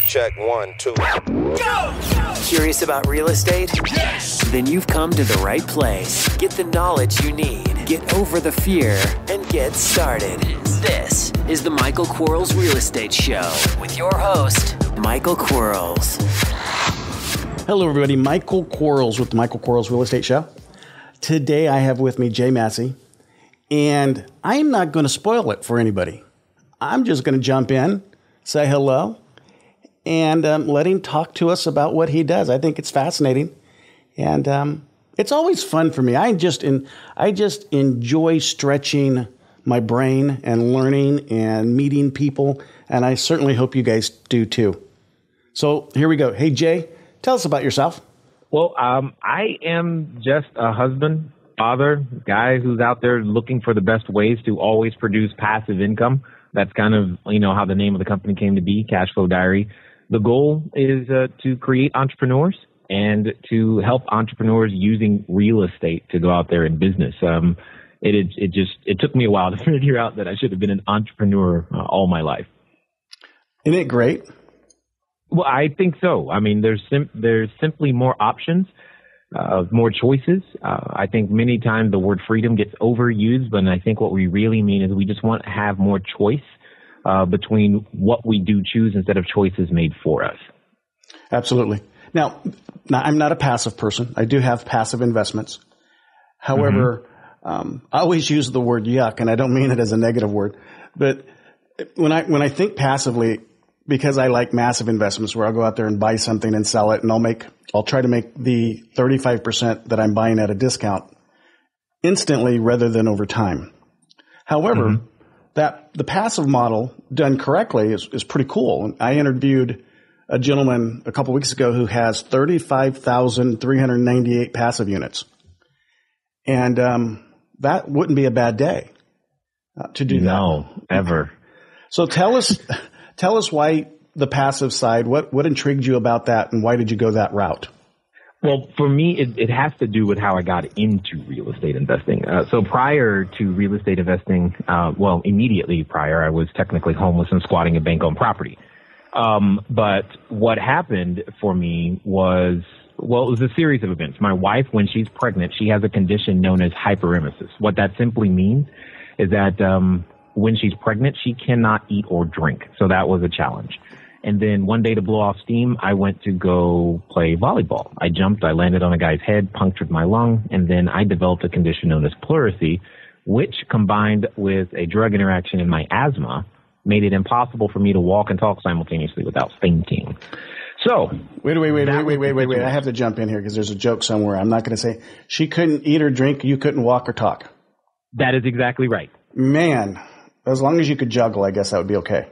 Check 1, 2. Go! Curious about real estate? Yes! Then you've come to the right place. Get the knowledge you need. Get over the fear and get started. This is the Michael Quarles Real Estate Show with your host, Michael Quarles. Hello, everybody. Michael Quarles with the Michael Quarles Real Estate Show. Today, I have with me Jay Massey, and I'm not going to spoil it for anybody. I'm just going to jump in, say hello, and let him talk to us about what he does. I think it's fascinating, and it's always fun for me. I just enjoy stretching my brain and learning and meeting people, and I certainly hope you guys do too. So here we go. Hey, Jay, tell us about yourself. Well, I am just a husband, father, guy who's out there looking for the best ways to always produce passive income. That's kind of, how the name of the company came to be, Cash Flow Diary. The goal is to create entrepreneurs and to help entrepreneurs using real estate to go out there in business. It took me a while to figure out that I should have been an entrepreneur all my life. Isn't it great? Well, I think so. I mean, there's simply more options, more choices. I think many times the word freedom gets overused, but I think what we really mean is we just want to have more choice between what we do choose instead of choices made for us. Absolutely. Now, I'm not a passive person. I do have passive investments. However, I always use the word yuck, and I don't mean it as a negative word. But when I think passively, because I like massive investments where I'll go out there and buy something and sell it, and I'll try to make the 35% that I'm buying at a discount instantly rather than over time. However, that the passive model done correctly is pretty cool. I interviewed a gentleman a couple weeks ago who has 35,398 passive units. And that wouldn't be a bad day to do that. No, ever. So tell us why the passive side, what intrigued you about that, and why did you go that route? Well, for me, it has to do with how I got into real estate investing. So prior to real estate investing, immediately prior, I was technically homeless and squatting a bank-owned property. But what happened for me was, it was a series of events. My wife, when she's pregnant, she has a condition known as hyperemesis. What that simply means is that when she's pregnant, she cannot eat or drink. So that was a challenge. And then one day to blow off steam, I went to go play volleyball. I jumped, I landed on a guy's head, punctured my lung, and then I developed a condition known as pleurisy, which combined with a drug interaction in my asthma made it impossible for me to walk and talk simultaneously without fainting. So wait. I have to jump in here because there's a joke somewhere. I'm not going to say she couldn't eat or drink. You couldn't walk or talk. That is exactly right. Man, as long as you could juggle, I guess that would be okay.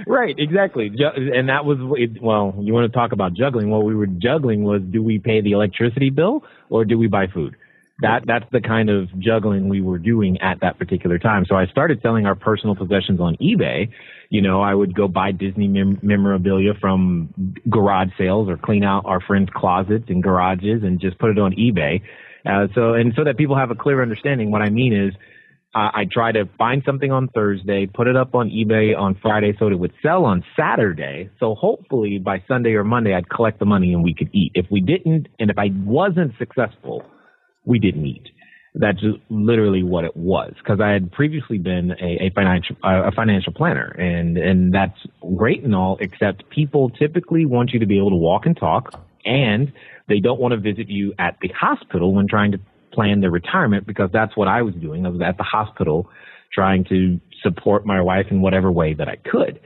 Right, exactly. And that was, you want to talk about juggling. What we were juggling was, do we pay the electricity bill or do we buy food? That's the kind of juggling we were doing at that particular time. So I started selling our personal possessions on eBay. I would go buy Disney memorabilia from garage sales or clean out our friends' closets and garages and just put it on eBay. So that people have a clear understanding, what I mean is I try to find something on Thursday, put it up on eBay on Friday so it would sell on Saturday. So hopefully by Sunday or Monday, I'd collect the money and we could eat. If we didn't, and if I wasn't successful, we didn't eat. That's just literally what it was, because I had previously been a financial planner, and that's great and all, except people typically want you to be able to walk and talk, and they don't want to visit you at the hospital when trying to plan their retirement, because that's what I was doing. I was at the hospital trying to support my wife in whatever way that I could.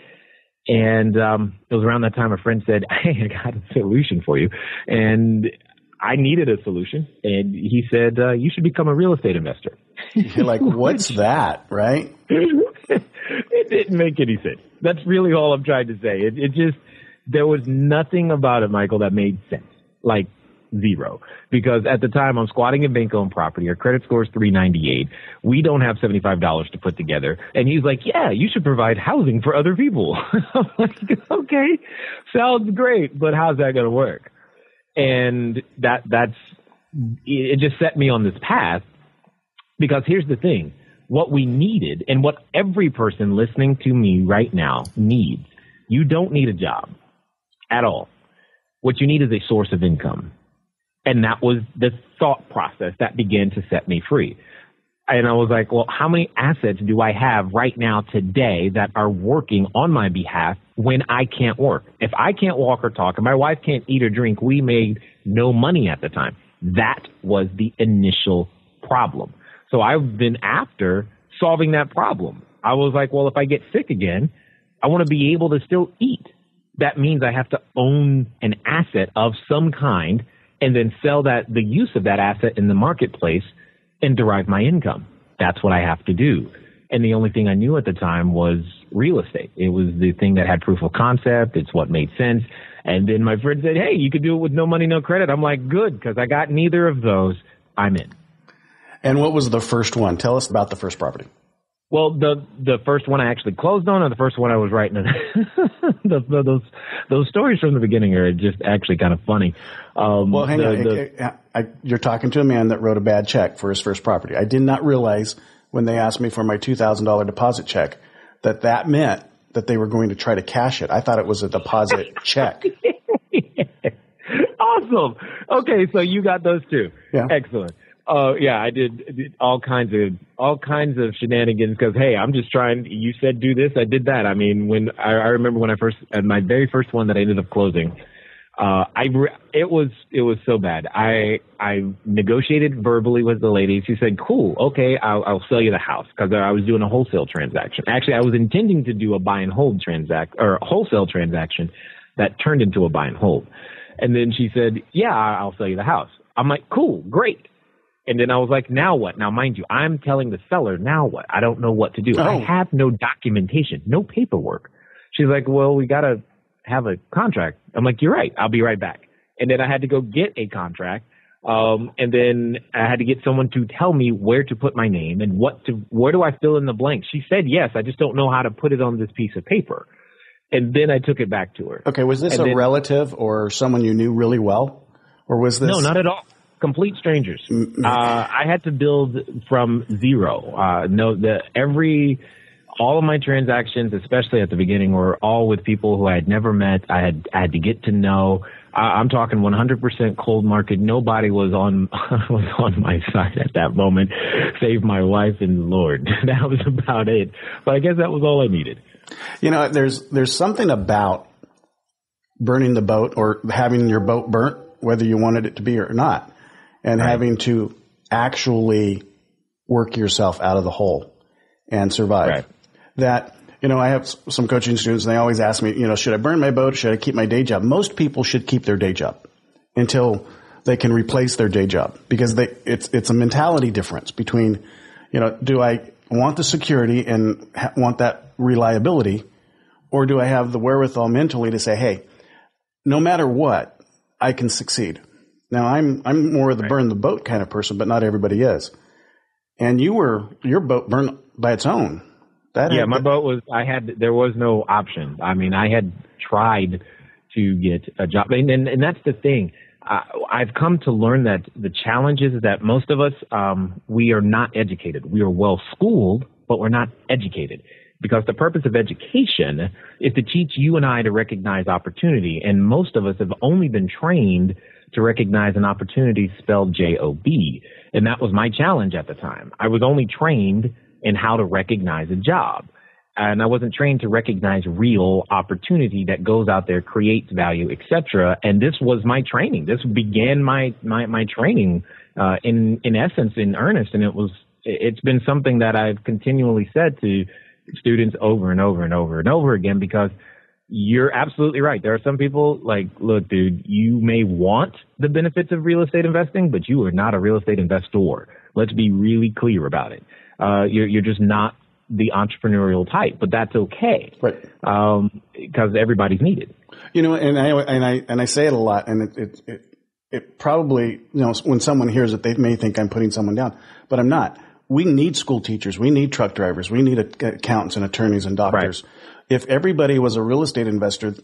And it was around that time a friend said, "Hey, I got a solution for you." And I needed a solution, and he said, you should become a real estate investor. You're like, what's that, right? It didn't make any sense. That's really all I'm trying to say. It just, there was nothing about it, Michael, that made sense. Like, zero. Because at the time, I'm squatting a bank-owned property. Our credit score is 398. We don't have $75 to put together. And he's like, yeah, you should provide housing for other people. I'm like, okay, sounds great, but how's that going to work? And it just set me on this path, because here's the thing. What we needed, and what every person listening to me right now needs, You don't need a job at all. What you need is a source of income. And that was the thought process that began to set me free. And I was like, well, how many assets do I have right now today that are working on my behalf when I can't work? If I can't walk or talk and my wife can't eat or drink, we made no money at the time. That was the initial problem. So I've been after solving that problem. I was like, well, if I get sick again, I want to be able to still eat. That means I have to own an asset of some kind and then sell the use of that asset in the marketplace and derive my income. That's what I have to do. And the only thing I knew at the time was real estate. It was the thing that had proof of concept. It's what made sense. And then my friend said, hey, you could do it with no money, no credit. I'm like, good, because I got neither of those. I'm in. And what was the first one? Tell us about the first property. Well, the first one I actually closed on, or the first one I was writing, those stories from the beginning are just actually kind of funny. Well, hang on. You're talking to a man that wrote a bad check for his first property. I did not realize when they asked me for my $2,000 deposit check that meant that they were going to try to cash it. I thought it was a deposit check. Awesome. Okay, so you got those too. Yeah. Excellent. Yeah, I did all kinds of shenanigans because, hey, I'm just trying. You said do this, I did that. I mean, when I remember when my very first one that I ended up closing, it was so bad. I negotiated verbally with the lady. She said, "Cool, okay, I'll sell you the house," because I was doing a wholesale transaction. Actually, I was intending to do a buy and hold wholesale transaction that turned into a buy and hold. And then she said, "Yeah, I'll sell you the house." I'm like, "Cool, great." And then I was like, now what? Now, mind you, I'm telling the seller, now what? I don't know what to do. Oh. I have no documentation, no paperwork. She's like, well, we got to have a contract. I'm like, you're right. I'll be right back. And then I had to go get a contract. And then I had to get someone to tell me where to put my name and where do I fill in the blanks? She said, yes, I just don't know how to put it on this piece of paper. And then I took it back to her. Okay. Was this a relative or someone you knew really well? Or was this? No, not at all. Complete strangers. I had to build from zero. All of my transactions, especially at the beginning, were all with people who I had never met. I had to get to know. I'm talking 100% cold market. Nobody was on my side at that moment, save my wife and Lord. That was about it. But I guess that was all I needed. You know, there's something about burning the boat or having your boat burnt, whether you wanted it to be or not. And right. Having to actually work yourself out of the hole and survive. Right. That, I have some coaching students and they always ask me, should I burn my boat or should I keep my day job? Most people should keep their day job until they can replace their day job because it's a mentality difference between, do I want the security and want that reliability, or do I have the wherewithal mentally to say, hey, no matter what, I can succeed. Now, I'm more of the burn the boat kind of person, but not everybody is. And your boat burned by its own. My boat was, there was no option. I mean, I had tried to get a job. And that's the thing. I've come to learn that the challenge is that most of us, we are not educated. We are well schooled, but we're not educated. Because the purpose of education is to teach you and I to recognize opportunity. And most of us have only been trained to recognize an opportunity spelled j.o.b. And that was my challenge at the time. I was only trained in how to recognize a job. And I wasn't trained to recognize real opportunity that goes out there, creates value, etc. And this was my training. This began my training in essence, in earnest. And it's been something that I've continually said to students over and over and over and over again, because you're absolutely right. There are some people like, look, dude, you may want the benefits of real estate investing, but you are not a real estate investor. Let's be really clear about it. You're just not the entrepreneurial type, but that's okay. Right. Because everybody's needed. And I say it a lot, and it probably, when someone hears it, they may think I'm putting someone down, but I'm not. We need school teachers. We need truck drivers. We need accountants and attorneys and doctors. Right. If everybody was a real estate investor,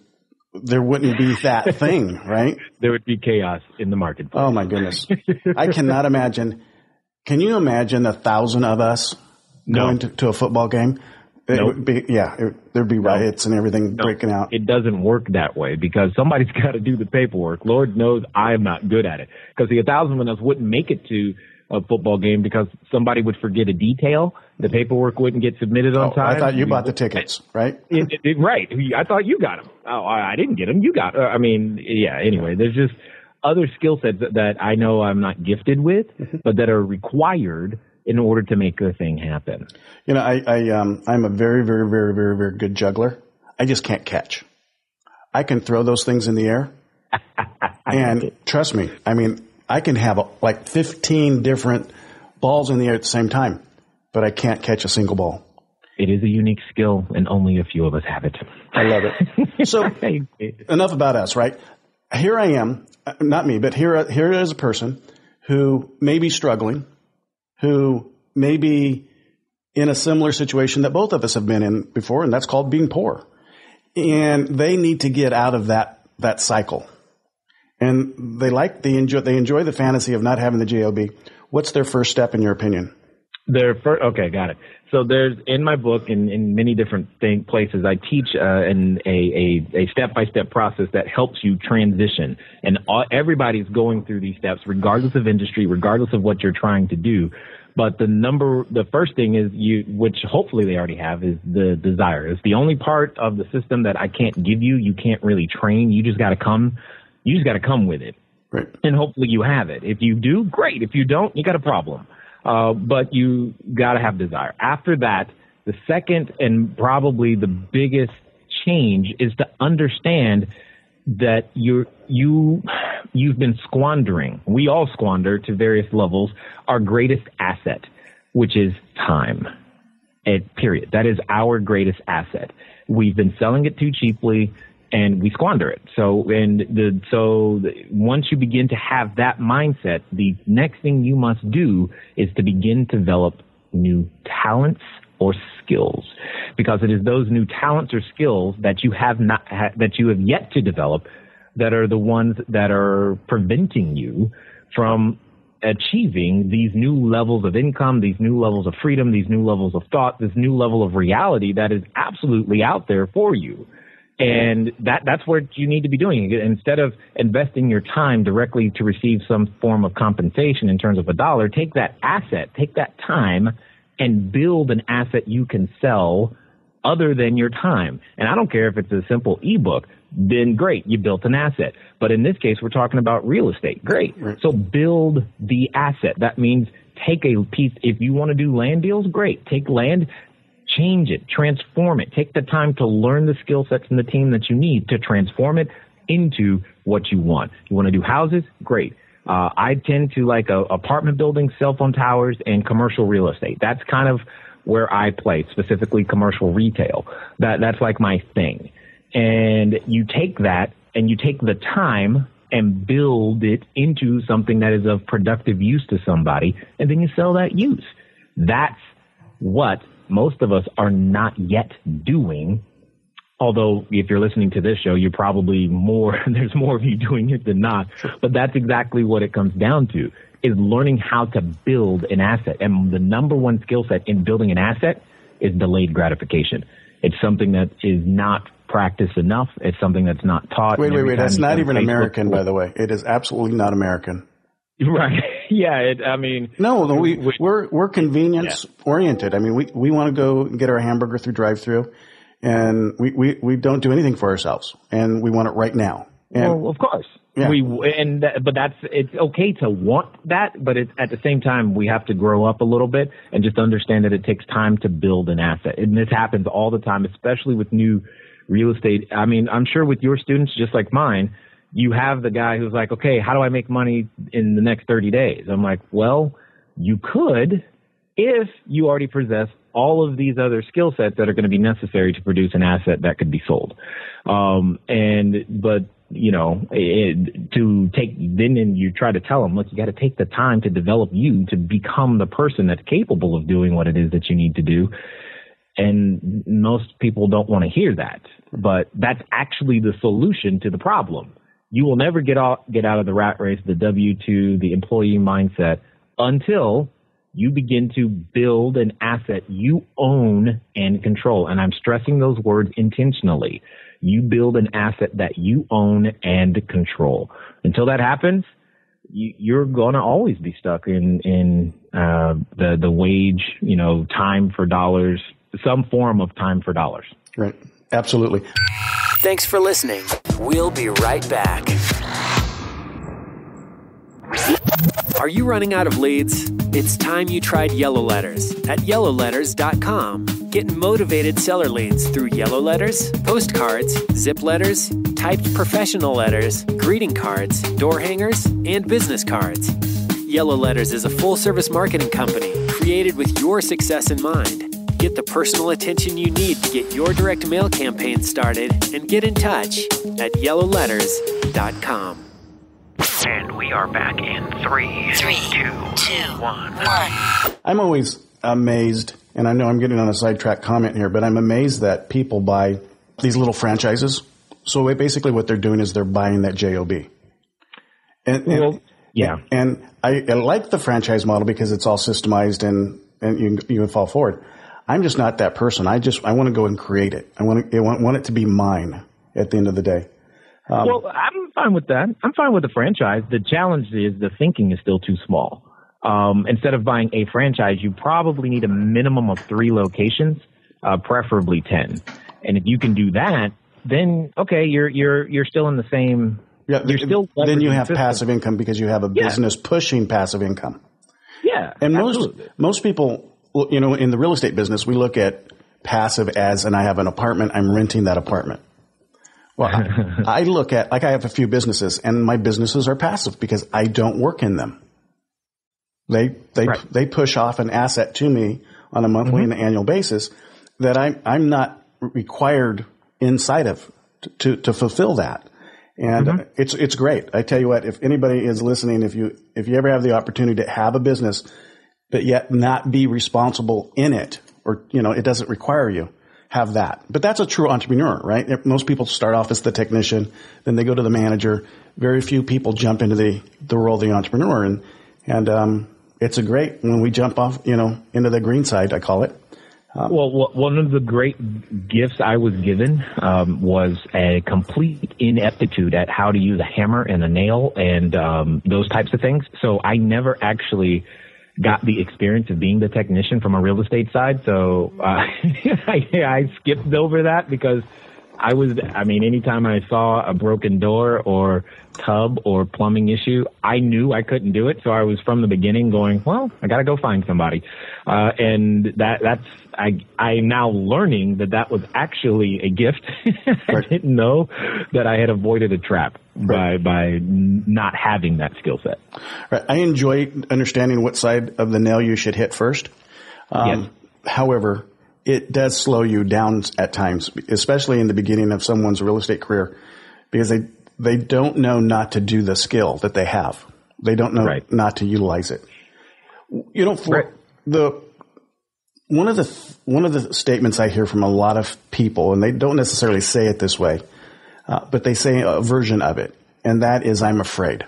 there wouldn't be that thing, right? There would be chaos in the marketplace. Oh, my goodness. I cannot imagine. Can you imagine 1,000 of us going to a football game? There'd be riots and everything breaking out. It doesn't work that way because somebody's got to do the paperwork. Lord knows I am not good at it because the 1,000 of us wouldn't make it to a football game because somebody would forget a detail. The paperwork wouldn't get submitted on time. I thought you bought the tickets, right? Right. I thought you got them. Oh, I didn't get them. You got anyway, there's just other skill sets that I know I'm not gifted with, but that are required in order to make a thing happen. You know, I'm a very, very, very, very, very good juggler. I just can't catch. I can throw those things in the air. And trust me, I mean, I can have like 15 different balls in the air at the same time, but I can't catch a single ball. It is a unique skill, and only a few of us have it. I love it. So enough about us, right? Here I am, not me, but here is a person who may be struggling, who may be in a similar situation that both of us have been in before, and that's called being poor. And they need to get out of that cycle. And they enjoy the fantasy of not having the j.o.b. What's their first step in your opinion? Okay, got it. So there's in my book in many different places I teach a step-by-step process that helps you transition, and everybody's going through these steps regardless of industry, regardless of what you're trying to do. But the first thing is which hopefully they already have, is the desire. It's the only part of the system that I can't give you. You can't really train. You just got to come with it. Right. And hopefully you have it. If you do, great. If you don't, you got a problem. But you got to have desire. After that, the second and probably the biggest change is to understand that you've been squandering. We all squander to various levels our greatest asset, which is time. Period. That is our greatest asset. We've been selling it too cheaply, and we squander it. So once you begin to have that mindset, the next thing you must do is to begin to develop new talents or skills, because it is those new talents or skills that you have yet to develop that are the ones that are preventing you from achieving these new levels of income, these new levels of freedom, these new levels of thought, this new level of reality that is absolutely out there for you. And that's what you need to be doing. Instead of investing your time directly to receive some form of compensation in terms of a dollar, take that asset, take that time, and build an asset you can sell other than your time. And I don't care if it's a simple ebook, then great, you built an asset. But in this case, we're talking about real estate. Great. Right. So build the asset. That means take a piece. If you want to do land deals, great. Take land, change it, transform it. Take the time to learn the skill sets and the team that you need to transform it into what you want. You want to do houses? Great. I tend to like apartment buildings, cell phone towers, and commercial real estate. That's kind of where I play, specifically commercial retail. That's like my thing. And you take that and you take the time and build it into something that is of productive use to somebody, and then you sell that use. That's what most of us are not yet doing. Although if you're listening to this show, you're probably there's more of you doing it than not. But that's exactly what it comes down to, is learning how to build an asset. And the number one skill set in building an asset is delayed gratification. It's something that is not practiced enough. It's something that's not taught. Wait. That's not even American, by the way. It is absolutely not American. Right. Yeah. No, we're convenience oriented. I mean, we want to go get our hamburger through drive-through, and we don't do anything for ourselves, and we want it right now. And, well, of course. Yeah. It's okay to want that, but at the same time, we have to grow up a little bit and just understand that it takes time to build an asset. And this happens all the time, especially with new real estate. I mean, I'm sure with your students, just like mine, you have the guy who's like, okay, how do I make money in the next 30 days? I'm like, well, you could if you already possess all of these other skill sets that are going to be necessary to produce an asset that could be sold. Then you try to tell them, look, you got to take the time to develop you to become the person that's capable of doing what it is that you need to do. And most people don't want to hear that, but that's actually the solution to the problem. You will never get out of the rat race, the W-2, the employee mindset, until you begin to build an asset you own and control. And I'm stressing those words intentionally. You build an asset that you own and control. Until that happens, you're going to always be stuck in the wage, time for dollars, some form of time for dollars. Right. Absolutely. Thanks for listening. We'll be right back. Are you running out of leads? It's time you tried Yellow Letters at yellowletters.com. Get motivated seller leads through Yellow Letters, postcards, zip letters, typed professional letters, greeting cards, door hangers, and business cards. Yellow Letters is a full-service marketing company created with your success in mind. Get the personal attention you need to get your direct mail campaign started and get in touch at yellowletters.com. And we are back in 3, 2, 1. I'm always amazed, and I know I'm getting on a sidetrack comment here, but I'm amazed that people buy these little franchises. So basically what they're doing is they're buying that j.o.b. And I like the franchise model because it's all systemized and you can fall forward. I'm just not that person. I want to go and create it. I want it to be mine at the end of the day. Well, I'm fine with that. I'm fine with the franchise. The challenge is the thinking is still too small. Instead of buying a franchise, you probably need a minimum of 3 locations, preferably 10. And if you can do that, then okay, you're still in the same. Yeah, you're still. Then you have passive income because you have a business pushing passive income. Yeah, and most people, in the real estate business, we look at passive as, and I have an apartment, I'm renting that apartment. Well, I look at, I have a few businesses, and my businesses are passive because I don't work in them. They push off an asset to me on a monthly and annual basis that I'm not required inside of to fulfill that. And it's great. I tell you what, if anybody is listening, if you ever have the opportunity to have a business, but yet not be responsible in it, or, it doesn't require you, have that. But that's a true entrepreneur, right? Most people start off as the technician, then they go to the manager. Very few people jump into the role of the entrepreneur. And it's a great, when we jump off, into the green side, I call it. Well, one of the great gifts I was given was a complete ineptitude at how to use a hammer and a nail and those types of things. So I never actually got the experience of being the technician from a real estate side. So I skipped over that because anytime I saw a broken door or tub or plumbing issue, I knew I couldn't do it. So I was from the beginning going, well, I got to go find somebody. I'm now learning that was actually a gift. I didn't know that I had avoided a trap by not having that skill set. Right. I enjoy understanding what side of the nail you should hit first. Yes. However, it does slow you down at times, especially in the beginning of someone's real estate career, because they don't know not to do the skill that they have. They don't know not to utilize it. One of the statements I hear from a lot of people, and they don't necessarily say it this way, but they say a version of it, and that is, I'm afraid.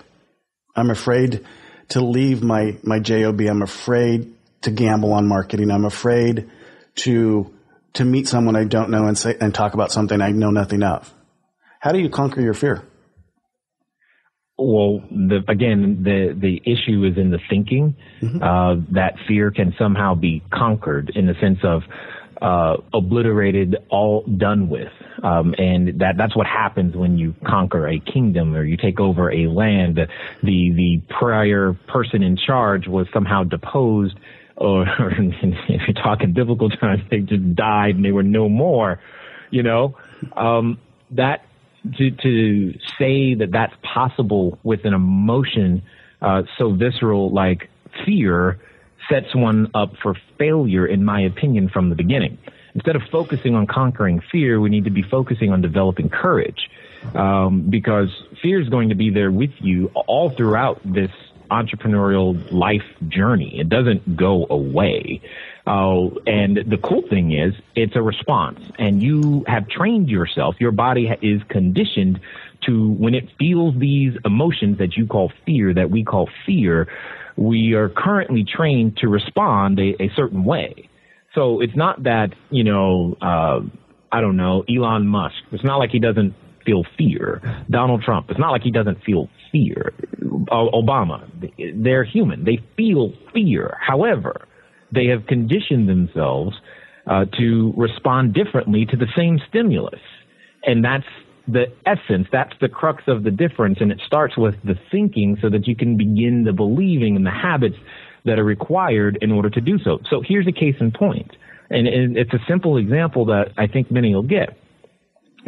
I'm afraid to leave my j.o.b. I'm afraid to gamble on marketing. I'm afraid to meet someone I don't know and talk about something I know nothing of. How do you conquer your fear? Well, the issue is in the thinking. That fear can somehow be conquered in the sense of obliterated, all done with. And that's what happens when you conquer a kingdom or you take over a land. The prior person in charge was somehow deposed, or if you're talking biblical times, they just died and they were no more. That to say that that's possible with an emotion so visceral like fear sets one up for failure, in my opinion, from the beginning. Instead of focusing on conquering fear, we need to be focusing on developing courage, because fear is going to be there with you all throughout this entrepreneurial life journey. It doesn't go away. And the cool thing is it's a response, and you have trained yourself. Your body is conditioned to, when it feels these emotions that you call fear, that we call fear, we are currently trained to respond a certain way. So it's not that, I don't know, Elon Musk. It's not like he doesn't feel fear. Donald Trump. It's not like he doesn't feel fear. Obama. They're human. They feel fear. However, they have conditioned themselves to respond differently to the same stimulus. And that's the essence. That's the crux of the difference. And it starts with the thinking so that you can begin the believing and the habits that are required in order to do so. So here's a case in point. And it's a simple example that I think many will get.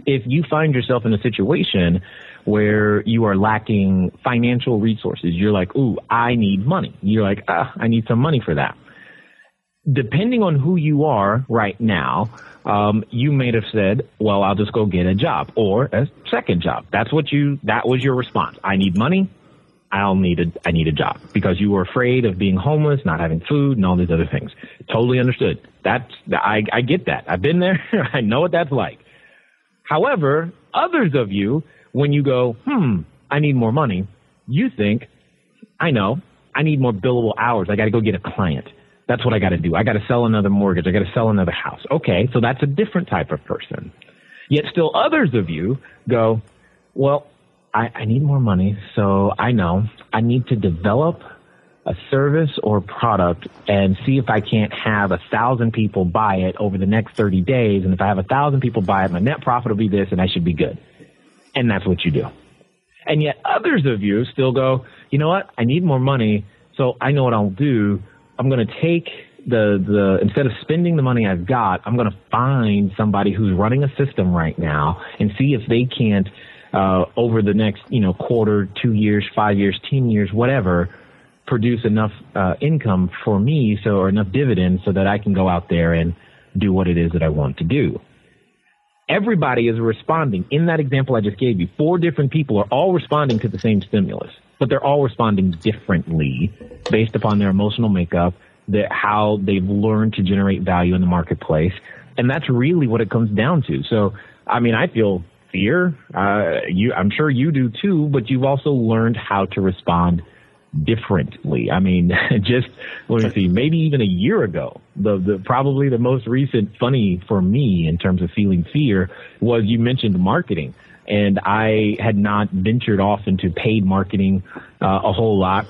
If you find yourself in a situation where you are lacking financial resources, you're like, ooh, I need money. You're like, I need some money for that. Depending on who you are right now, you may have said, well, I'll just go get a job or a second job. That was your response. I need money. I need a job, because you were afraid of being homeless, not having food, and all these other things. Totally understood. I get that. I've been there. I know what that's like. However, others of you, when you go, I need more money, you think, I know, I need more billable hours. I got to go get a client. That's what I got to do. I got to sell another mortgage. I got to sell another house. Okay, so that's a different type of person. Yet still others of you go, well, I need more money, so I know I need to develop a service or product and see if I can't have 1,000 people buy it over the next 30 days. And if I have 1,000 people buy it, my net profit will be this, and I should be good. And that's what you do. And yet others of you still go, you know what? I need more money, so I know what I'll do. I'm going to take instead of spending the money I've got, I'm going to find somebody who's running a system right now and see if they can't, over the next, quarter, 2 years, 5 years, 10 years, whatever, produce enough income for me, or enough dividends so that I can go out there and do what it is that I want to do. Everybody is responding. In that example I just gave you, 4 different people are all responding to the same stimulus, but they're all responding differently based upon their emotional makeup, how they've learned to generate value in the marketplace. And that's really what it comes down to. So, I feel fear. I'm sure you do too, but you've also learned how to respond differently. Just let me see, maybe even a year ago, probably the most recent funny for me in terms of feeling fear was you mentioned marketing, and I had not ventured off into paid marketing a whole lot.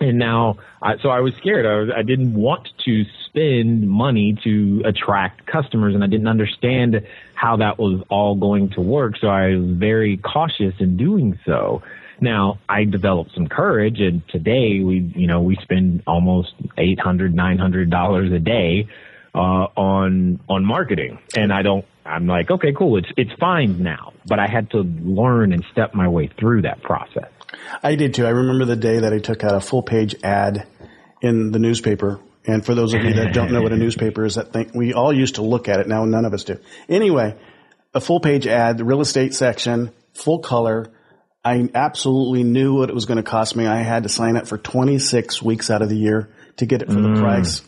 And now, so I was scared. I didn't want to spend money to attract customers, and I didn't understand how that was all going to work. So I was very cautious in doing so. Now, I developed some courage, and today we spend almost $800, $900 a day on marketing. And I'm like, okay, cool. It's fine now. But I had to learn and step my way through that process. I did too. I remember the day that I took out a full page ad in the newspaper. And for those of you that don't know what a newspaper is, we all used to look at it. Now none of us do. Anyway, a full page ad, the real estate section, full color. I absolutely knew what it was going to cost me. I had to sign up for 26 weeks out of the year to get it for the price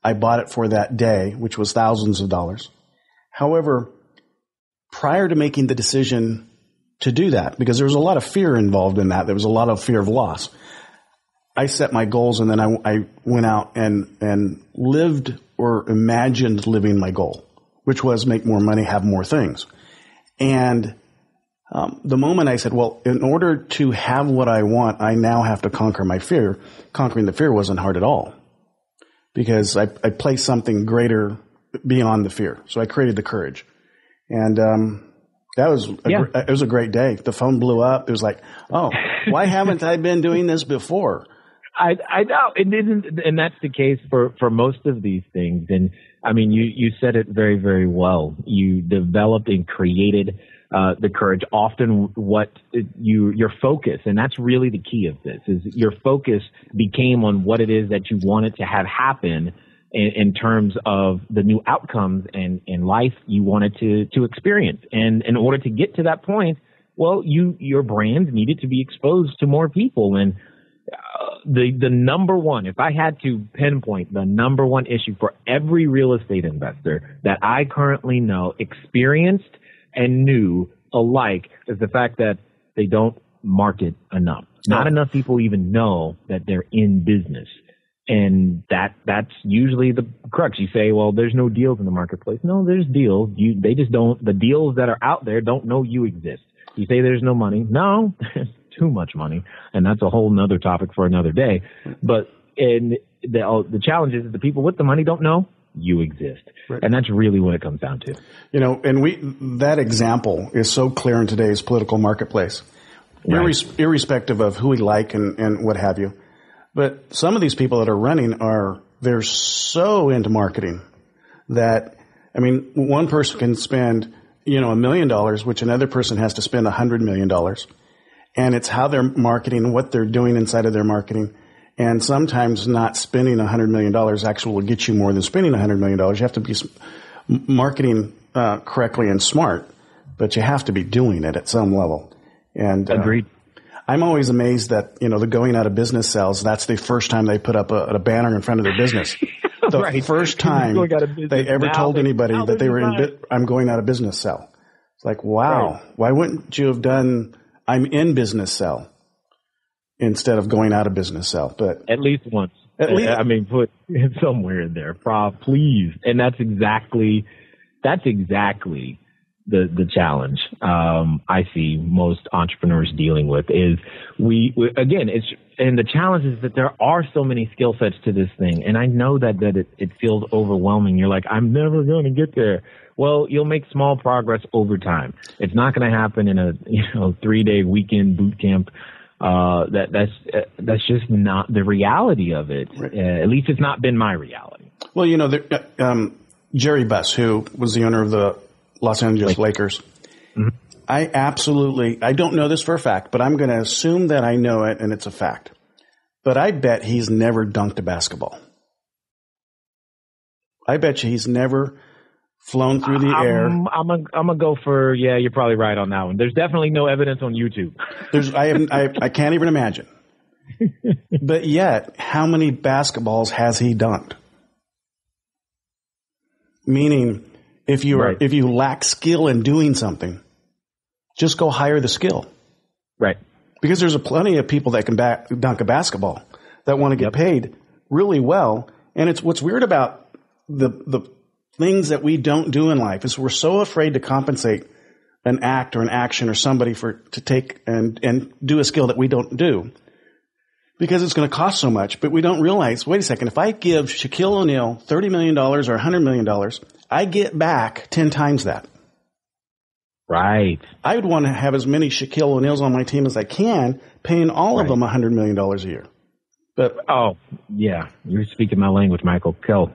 I bought it for that day, which was thousands of dollars. However, prior to making the decision to do that, because there was a lot of fear involved in that, there was a lot of fear of loss, I set my goals, and then I went out and lived or imagined living my goal, which was make more money, have more things. And the moment I said, well, in order to have what I want, I now have to conquer my fear. Conquering the fear wasn't hard at all, because I placed something greater beyond the fear. So I created the courage. And that was it was a great day. The phone blew up. It was like, oh, why haven't I been doing this before? I know it didn't, and that's the case for most of these things. And you said it very, very well. You developed and created the courage. Often, your focus, and that's really the key of this, is your focus became on what it is that you wanted to have happen in terms of the new outcomes and life you wanted to experience. And in order to get to that point, well, your brand needed to be exposed to more people. And the number one, if I had to pinpoint the number one issue for every real estate investor that I currently know, experienced and knew alike, is the fact that they don't market enough. Not enough people even know that they're in business. And that's usually the crux. You say, well, there's no deals in the marketplace. No, there's deals. They just don't, the deals that are out there don't know you exist. You say there's no money. No, there's too much money. And that's a whole nother topic for another day. But the challenge is that the people with the money don't know you exist. Right. And that's really what it comes down to. You know, and that example is so clear in today's political marketplace, right. Irrespective of who we like and what have you. But some of these people that are running they're so into marketing that, I mean, one person can spend, $1 million, which another person has to spend $100 million. And it's how they're marketing, what they're doing inside of their marketing. And sometimes not spending $100 million actually will get you more than spending $100 million. You have to be marketing correctly and smart, but you have to be doing it at some level. And agreed. I'm always amazed that, the going out of business sells. That's the first time they put up a banner in front of their business. The right. First time they ever told anybody that they were I'm going out of business sell. It's like, wow, right. Why wouldn't you have done I'm in business sell instead of going out of business sell? But at least once. Put it somewhere in there, please. And that's exactly the challenge I see most entrepreneurs dealing with is and the challenge is that there are so many skill sets to this thing. And I know that it feels overwhelming. You're like, I'm never going to get there. Well, you'll make small progress over time. It's not going to happen in a 3-day weekend boot camp. That's just not the reality of it. Right. At least it's not been my reality. Well, Jerry Buss, who was the owner of the Los Angeles Lakers. Mm-hmm. I don't know this for a fact, but I'm going to assume that I know it and it's a fact. But I bet he's never dunked a basketball. I bet you he's never flown through the air. I'm gonna go for, you're probably right on that one. There's definitely no evidence on YouTube. I can't even imagine. But yet, how many basketballs has he dunked? Meaning, if you lack skill in doing something, just go hire the skill. Right. Because there's plenty of people that can dunk a basketball that want to get paid really well. And it's what's weird about the things that we don't do in life is we're so afraid to compensate an act or an action or somebody to take and do a skill that we don't do because it's going to cost so much. But we don't realize, wait a second, if I give Shaquille O'Neal $30 million or $100 million, I get back 10 times that. Right. I would want to have as many Shaquille O'Neals on my team as I can, paying all of them $100 million a year. But you're speaking my language, Michael. Go.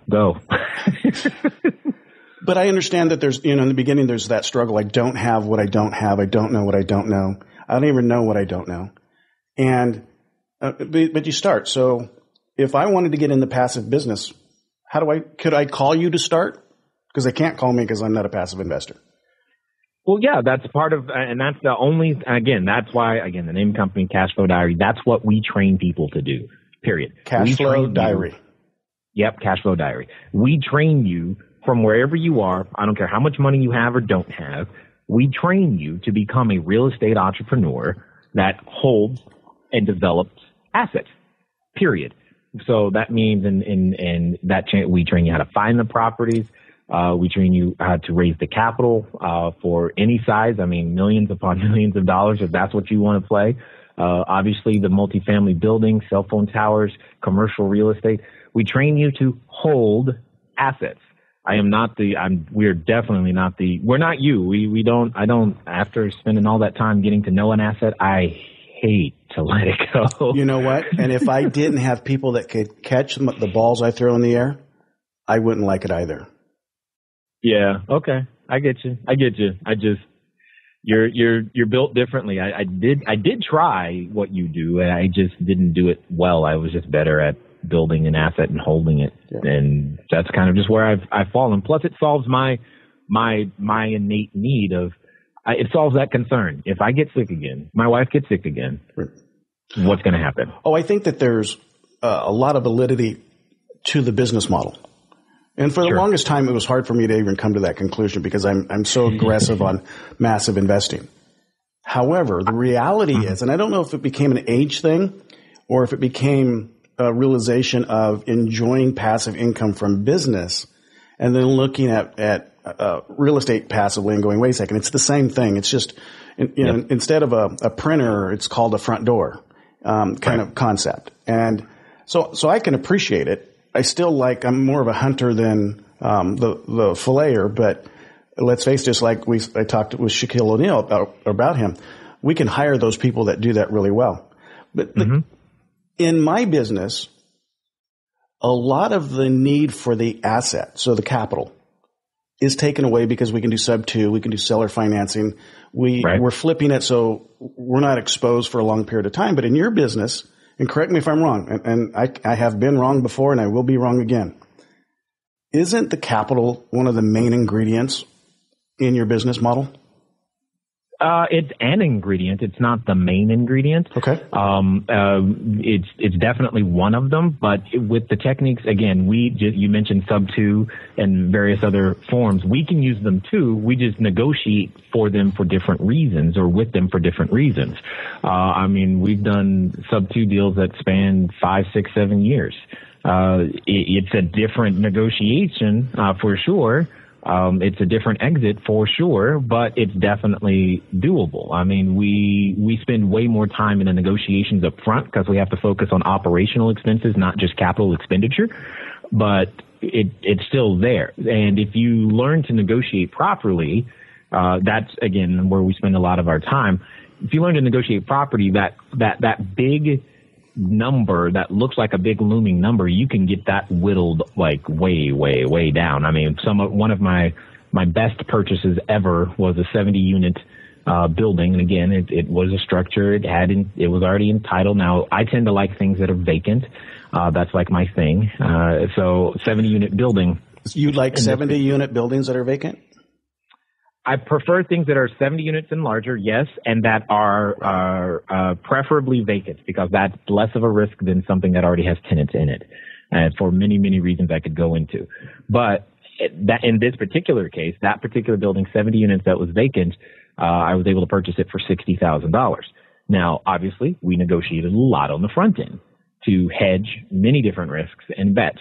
But I understand that there's, in the beginning, there's that struggle. I don't have what I don't have. I don't know what I don't know. I don't even know what I don't know. And, but you start. So if I wanted to get in the passive business, could I call you to start? Because they can't call me because I'm not a passive investor. Well, yeah, that's part of, and that's the only, again, that's why, the name company, Cash Flow Diary, that's what we train people to do, period. Cash Flow Diary. Yep, Cash Flow Diary. We train you from wherever you are. I don't care how much money you have or don't have. We train you to become a real estate entrepreneur that holds and develops assets, period. So that means we train you how to find the properties. We train you how to raise the capital for any size. Millions upon millions of dollars if that's what you want to play. Obviously, the multifamily buildings, cell phone towers, commercial real estate. We train you to hold assets. We're definitely not we're not you. After spending all that time getting to know an asset, I hate to let it go. You know what? And if I didn't have people that could catch the balls I throw in the air, I wouldn't like it either. Yeah. Okay. I get you. You're built differently. I did try what you do and I just didn't do it well. I was just better at building an asset and holding it. Yeah. And that's kind of just where I've fallen. Plus it solves my innate need of, it solves that concern. If I get sick again, my wife gets sick again, what's going to happen? Oh, I think that there's a lot of validity to the business model. And for the longest time, it was hard for me to even come to that conclusion because I'm so aggressive on massive investing. However, the reality is, and I don't know if it became an age thing or if it became a realization of enjoying passive income from business and then looking at real estate passively and going, wait a second, it's the same thing. It's just, instead of a printer, it's called a front door kind of concept. And so I can appreciate it. I'm more of a hunter than the filleter, but let's face it, just like I talked with Shaquille O'Neal about him, we can hire those people that do that really well. But in my business, a lot of the need for the asset, so the capital, is taken away because we can do sub-2, we can do seller financing. We're flipping it so we're not exposed for a long period of time. But in your business, and correct me if I'm wrong, and I have been wrong before and I will be wrong again, isn't the capital one of the main ingredients in your business model? It's an ingredient. It's not the main ingredient. Okay. It's definitely one of them, but with the techniques, again, you mentioned sub-2 and various other forms. We can use them too. We just negotiate for them for different reasons or with them for different reasons. We've done sub-2 deals that span 5, 6, 7 years. It's a different negotiation, for sure. It's a different exit for sure, but it's definitely doable. I mean, we spend way more time in the negotiations up front because we have to focus on operational expenses, not just capital expenditure, but it's still there. And if you learn to negotiate properly, that's again where we spend a lot of our time. If you learn to negotiate property, that big number that looks like a big looming number, you can get that whittled like way down. I mean, one of my best purchases ever was a 70 unit building, and again, it was a structure. It was already entitled. Now, I tend to like things that are vacant. That's like my thing. So 70 unit building. You like 70 unit buildings that are vacant? I prefer things that are 70 units and larger, yes, and that are preferably vacant because that's less of a risk than something that already has tenants in it, for many, many reasons I could go into. But that in this particular case, that particular building, 70 units that was vacant, I was able to purchase it for $60,000. Now, obviously, we negotiated a lot on the front end to hedge many different risks and bets.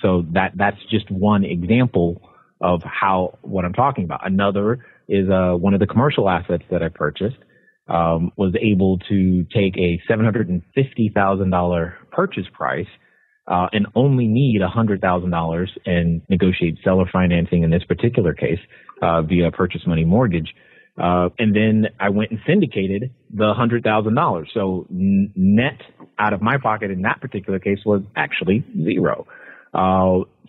So that's just one example of what I'm talking about. Another is one of the commercial assets that I purchased, was able to take a $750,000 purchase price and only need $100,000 and negotiate seller financing in this particular case via purchase money mortgage. And then I went and syndicated the $100,000. So net out of my pocket in that particular case was actually zero.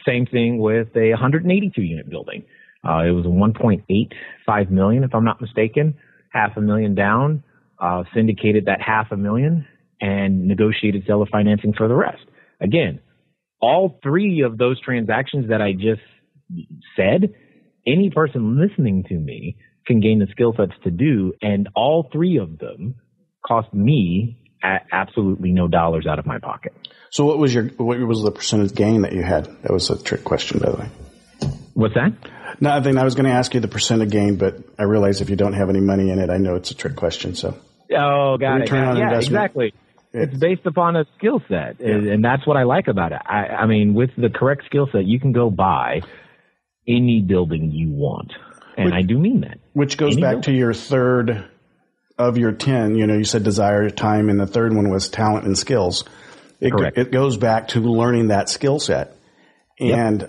Same thing with a 182 unit building. It was $1.85 million, if I'm not mistaken, $500,000 down, syndicated that $500,000 and negotiated seller financing for the rest. Again, all three of those transactions that I just said, any person listening to me can gain the skill sets to do, and all three of them cost me absolutely no dollars out of my pocket. So what was the percentage gain that you had? That was a trick question, by the way. What's that? No, I was going to ask you the percent of gain, but I realize if you don't have any money in it, I know it's a trick question. So. Oh, got it. Return on investment. Exactly. It's based upon a skill set, and that's what I like about it. I mean, with the correct skill set, you can go buy any building you want, and I do mean that. Which goes back to your third of your 10. You said desire, time, and the third one was talent and skills. Correct. It goes back to learning that skill set, and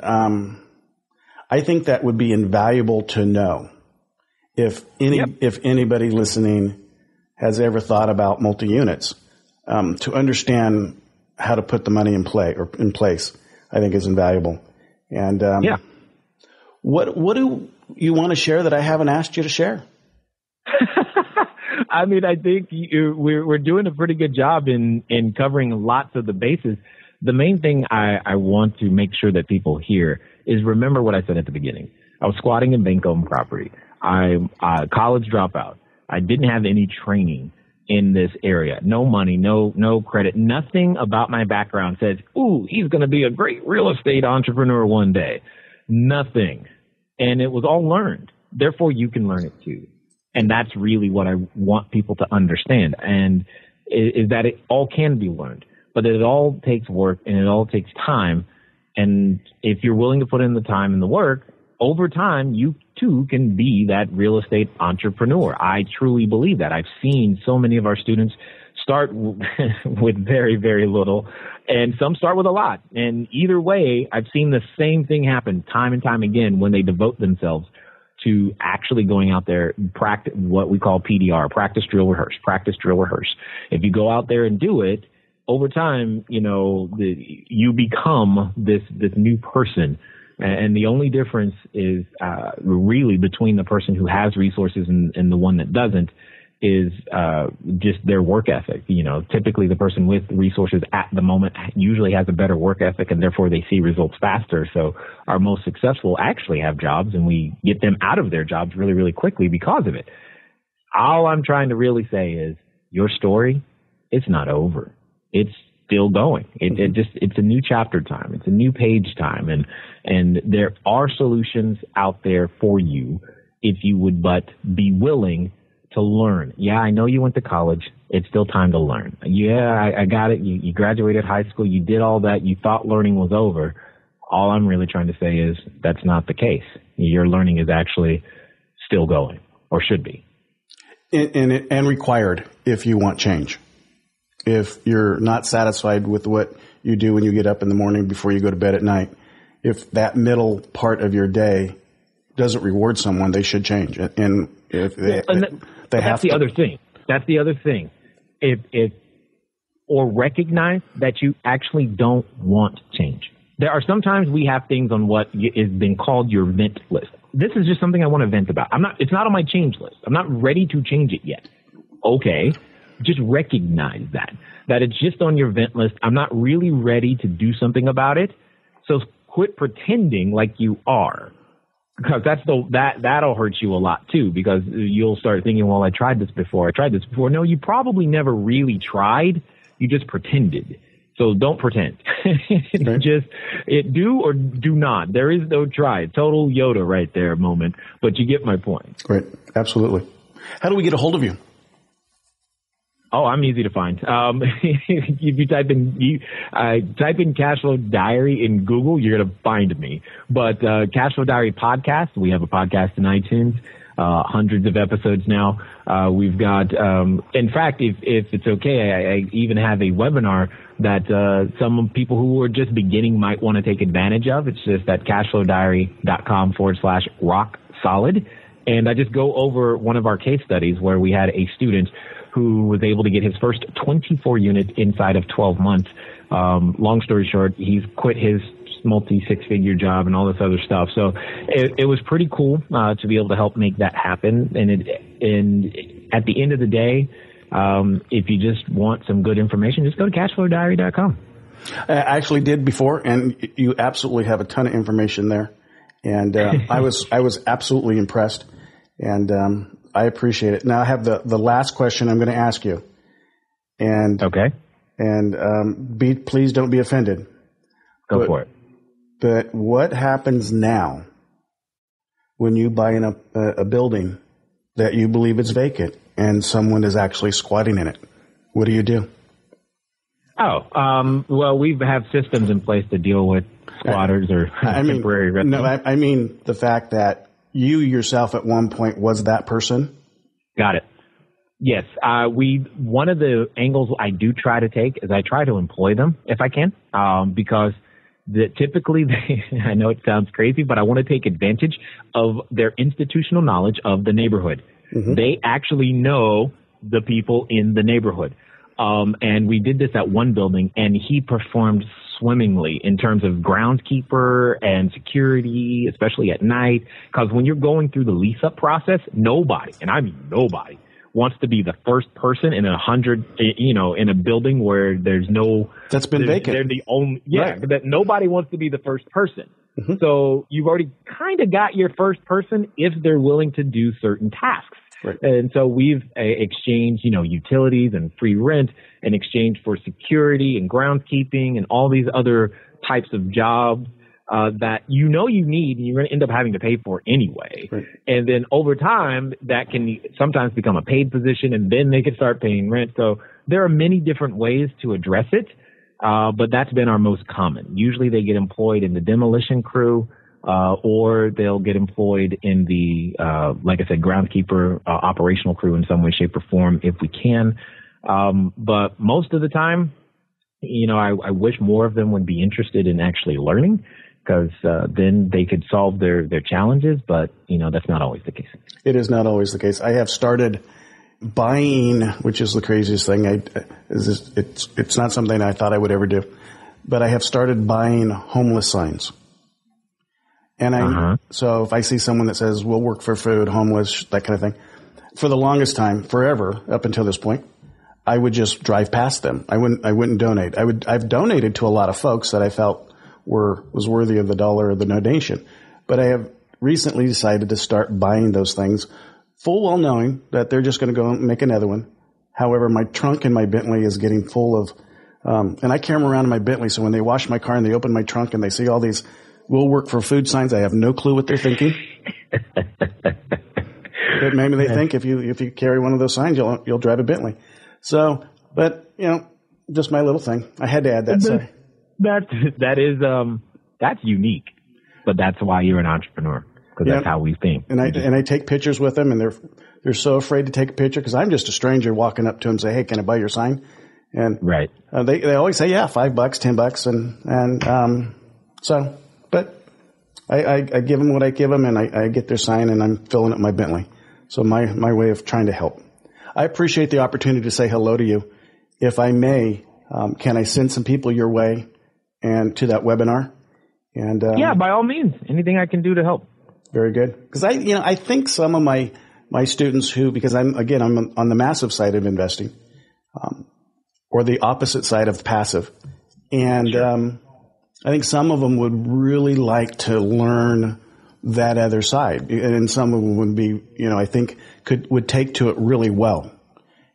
I think that would be invaluable to know. If anybody listening has ever thought about multi-units, to understand how to put the money in place, I think is invaluable. And what do you want to share that I haven't asked you to share? I mean, I think we're doing a pretty good job in covering lots of the bases. The main thing I want to make sure that people hear is remember what I said at the beginning. I was squatting in bank-owned property. I'm a college dropout. I didn't have any training in this area. No money, no credit. Nothing about my background says, ooh, he's going to be a great real estate entrepreneur one day. Nothing. And it was all learned. Therefore, you can learn it too. And that's really what I want people to understand. And is that it all can be learned, but it all takes work and it all takes time. And if you're willing to put in the time and the work, over time, you too can be that real estate entrepreneur. I truly believe that. I've seen so many of our students start with very, very little, and some start with a lot. And either way, I've seen the same thing happen time and time again when they devote themselves to actually going out there, practice what we call PDR, practice, drill, rehearse, practice, drill, rehearse. If you go out there and do it, over time, you become this new person. And the only difference is really between the person who has resources and the one that doesn't is just their work ethic. Typically the person with resources at the moment usually has a better work ethic, and therefore they see results faster. So our most successful actually have jobs, and we get them out of their jobs really, really quickly because of it. All I'm trying to really say is your story, it's not over. It's still going. It's a new chapter time. It's a new page time. And there are solutions out there for you if you would but be willing to learn. Yeah, I know you went to college. It's still time to learn. Yeah, I got it. You graduated high school. You did all that. You thought learning was over. All I'm really trying to say is that's not the case. Your learning is actually still going, or should be. And required if you want change. If you're not satisfied with what you do when you get up in the morning before you go to bed at night, if that middle part of your day doesn't reward someone, they should change. And if they have that's the other thing. That's the other thing. Or recognize that you actually don't want change. There are sometimes we have things on what is been called your vent list. This is just something I want to vent about. It's not on my change list. I'm not ready to change it yet. Okay. Just recognize that it's just on your vent list. I'm not really ready to do something about it. So quit pretending like you are, because that'll hurt you a lot too, because you'll start thinking, well, I tried this before. No, you probably never really tried. You just pretended. So don't pretend. Okay. Just do or do not. There is no try. Total Yoda right there moment, but you get my point. Right. Absolutely. How do we get a hold of you? Oh, I'm easy to find. If you type in Cashflow Diary in Google, you're going to find me. But Cashflow Diary podcast, we have a podcast in iTunes, hundreds of episodes now. We've got, in fact, if it's okay, I even have a webinar that some people who are just beginning might want to take advantage of. It's just at cashflowdiary.com/rock solid. And I just go over one of our case studies where we had a student who was able to get his first 24 units inside of 12 months. Long story short, he's quit his multi-six-figure job and all this other stuff. So it was pretty cool to be able to help make that happen. And at the end of the day, if you just want some good information, just go to cashflowdiary.com. I actually did before, and you absolutely have a ton of information there. And I was absolutely impressed, and I appreciate it. Now I have the last question I'm going to ask you. And okay. And please don't be offended. Go for it. But what happens now when you buy in a building that you believe is vacant and someone is actually squatting in it? What do you do? Well, we have systems in place to deal with squatters or temporary residents. No, I mean the fact that you yourself at one point was that person. Got it. Yes. One of the angles I do try to take is I try to employ them if I can, because typically, I know it sounds crazy, but I want to take advantage of their institutional knowledge of the neighborhood. Mm-hmm. They actually know the people in the neighborhood. And we did this at one building, and he performed swimmingly in terms of groundskeeper and security, especially at night. Because when you're going through the lease-up process, nobody, and I mean nobody, wants to be the first person in in a building where there's no... That's been vacant. They're the only... Yeah, right. That nobody wants to be the first person. Mm-hmm. So you've already kind of got your first person if they're willing to do certain tasks. Right. And so we've exchanged, utilities and free rent in exchange for security and groundskeeping and all these other types of jobs that you need and you're going to end up having to pay for anyway. Right. And then over time, that can sometimes become a paid position, and then they can start paying rent. So there are many different ways to address it, but that's been our most common. Usually they get employed in the demolition crew, or they'll get employed in the, like I said, groundskeeper, operational crew in some way, shape, or form if we can. But most of the time, I wish more of them would be interested in actually learning, because then they could solve their challenges. But, that's not always the case. It is not always the case. I have started buying, which is the craziest thing. It's not something I thought I would ever do, but I have started buying homeless signs. And so if I see someone that says, we'll work for food, homeless, that kind of thing, for the longest time, forever, up until this point, I would just drive past them. I wouldn't donate. I've donated to a lot of folks that I felt was worthy of the dollar or the donation. But I have recently decided to start buying those things, full well knowing that they're just going to go and make another one. However, my trunk in my Bentley is getting full of, and I carry them around in my Bentley. So when they wash my car and they open my trunk and they see all these "we'll work for food" signs, I have no clue what they're thinking. But maybe they think if you carry one of those signs, you'll drive a Bentley. So, but just my little thing. I had to add that. Sorry. That's unique, but that's why you're an entrepreneur, because that's how we think. And I take pictures with them, and they're so afraid to take a picture because I'm just a stranger walking up to them and say, "Hey, can I buy your sign?" And right, they always say, "Yeah, $5, $10," and so. But I give them what I give them, and I get their sign, and I'm filling up my Bentley. So my way of trying to help. I appreciate the opportunity to say hello to you. If I may, can I send some people your way and to that webinar? And yeah, by all means, anything I can do to help. Very good. Because I think some of my students who, because I'm on the massive side of investing, or the opposite side of passive, and sure. I think some of them would really like to learn that other side, and some of them would be, I think would take to it really well.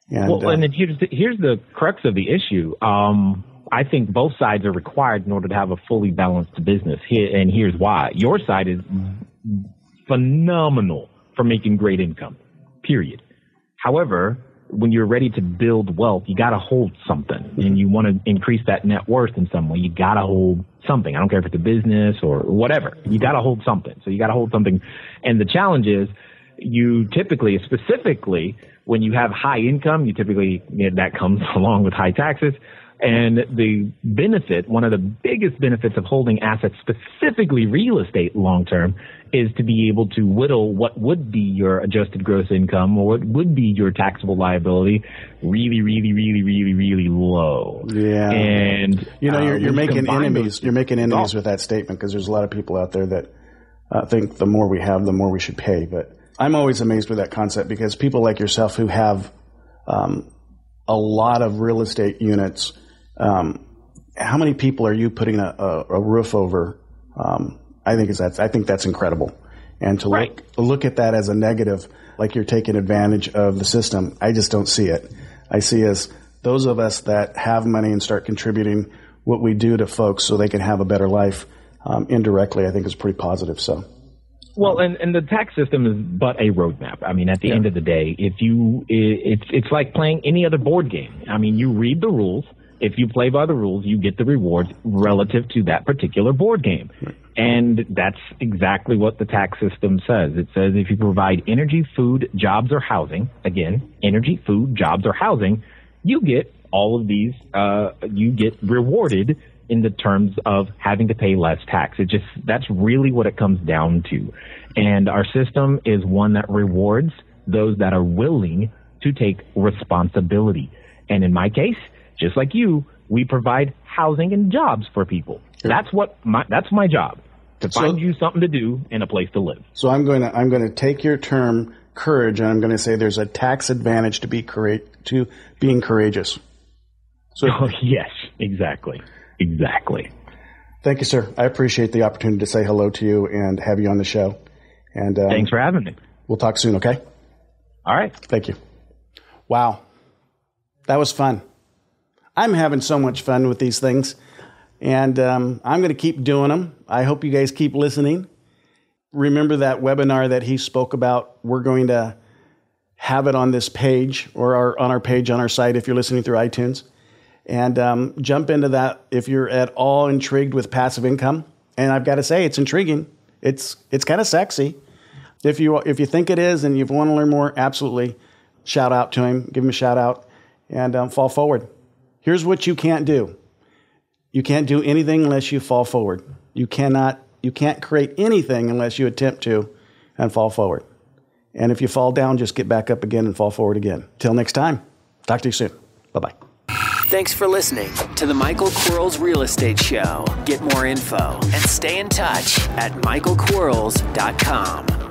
And, and then here's the crux of the issue. I think both sides are required in order to have a fully balanced business. And here's why. Your side is phenomenal for making great income, period. However, when you're ready to build wealth, you got to hold something, and you want to increase that net worth in some way. You got to hold something. I don't care if it's a business or whatever. You got to hold something. So you got to hold something. And the challenge is you typically, specifically when you have high income, that comes along with high taxes. And the benefit, one of the biggest benefits of holding assets, specifically real estate long term, is to be able to whittle what would be your adjusted gross income or what would be your taxable liability really, really, really, really, really low. Yeah. And you're making enemies. You're making enemies with that statement, because there's a lot of people out there that think the more we have, the more we should pay. But I'm always amazed with that concept, because people like yourself who have a lot of real estate units. How many people are you putting a roof over? I think that's incredible. And to look at that as a negative, like you're taking advantage of the system, I just don't see it. I see as those of us that have money and start contributing what we do to folks so they can have a better life, indirectly, I think is pretty positive. So. Well, and the tax system is but a roadmap. I mean, at the end of the day, it's like playing any other board game. I mean, you read the rules. If you play by the rules, you get the rewards relative to that particular board game. And that's exactly what the tax system says. It says if you provide energy, food, jobs, or housing, again, energy, food, jobs, or housing, you get all of these, you get rewarded in the terms of having to pay less tax. That's really what it comes down to. And our system is one that rewards those that are willing to take responsibility. And in my case, just like you, we provide housing and jobs for people. That's my job, to find you something to do and a place to live. So I'm going to take your term courage, and I'm going to say there's a tax advantage to being courageous. So yes, exactly. Thank you, sir. I appreciate the opportunity to say hello to you and have you on the show. And thanks for having me. We'll talk soon, okay? All right. Thank you. Wow. That was fun. I'm having so much fun with these things. And I'm going to keep doing them. I hope you guys keep listening. Remember that webinar that he spoke about? We're going to have it on this page or on our page on our site if you're listening through iTunes. And jump into that if you're at all intrigued with passive income. And I've got to say, it's intriguing. It's kind of sexy. If you think it is and you want to learn more, absolutely shout out to him. Give him a shout out and fall forward. Here's what you can't do. You can't do anything unless you fall forward. You can't create anything unless you attempt to and fall forward. And if you fall down, just get back up again and fall forward again. Till next time, talk to you soon. Bye-bye. Thanks for listening to the Michael Quarles Real Estate Show. Get more info and stay in touch at michaelquarles.com.